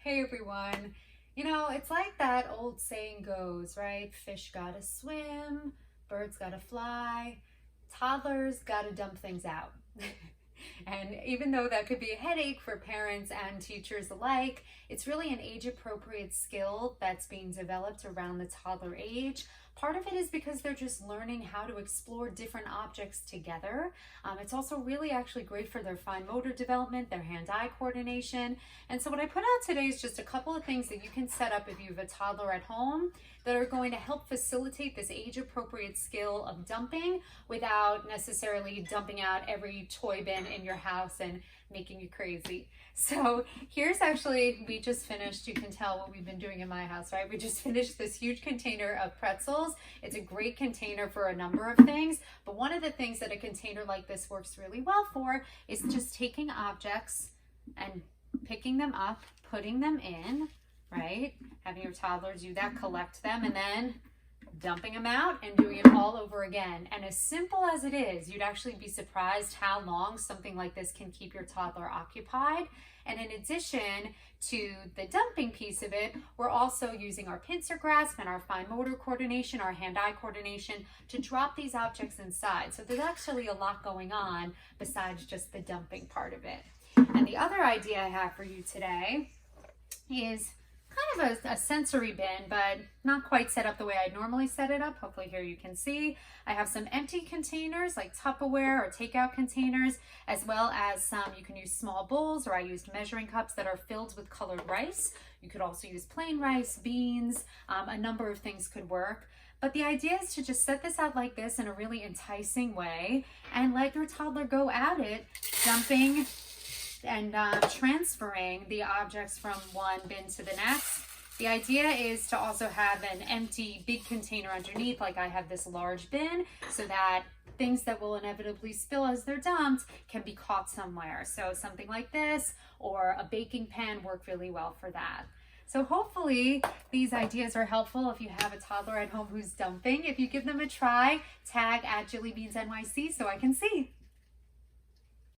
Hey everyone. It's like that old saying goes, right? Fish gotta swim, birds gotta fly, toddlers gotta dump things out. And even though that could be a headache for parents and teachers alike, it's really an age appropriate skill that's being developed around the toddler age. Part of it is because they're just learning how to explore different objects together. It's also really actually great for their fine motor development, their hand-eye coordination. And so what I put out today is just a couple of things that you can set up if you have a toddler at home that are going to help facilitate this age-appropriate skill of dumping without necessarily dumping out every toy bin in your house and making you crazy. So here's actually, we just finished, you can tell what we've been doing in my house, right? We just finished this huge container of pretzels. It's a great container for a number of things, but one of the things that a container like this works really well for is just taking objects and picking them up, putting them in, right? Having your toddler do that, collect them, and then dumping them out and doing it all over again. And as simple as it is, you'd actually be surprised how long something like this can keep your toddler occupied. And in addition to the dumping piece of it, we're also using our pincer grasp and our fine motor coordination, our hand-eye coordination to drop these objects inside. So there's actually a lot going on besides just the dumping part of it. And the other idea I have for you today is kind of a sensory bin, but not quite set up the way I normally set it up. Hopefully here you can see. I have some empty containers like Tupperware or takeout containers, as well as some, you can use small bowls, or I used measuring cups that are filled with colored rice. You could also use plain rice, beans, a number of things could work. But the idea is to just set this out like this in a really enticing way and let your toddler go at it, dumping and transferring the objects from one bin to the next. The idea is to also have an empty big container underneath, like I have this large bin, so that things that will inevitably spill as they're dumped can be caught somewhere. So something like this or a baking pan work really well for that. So hopefully these ideas are helpful if you have a toddler at home who's dumping. If you give them a try, tag @JillyBeansNYC so I can see.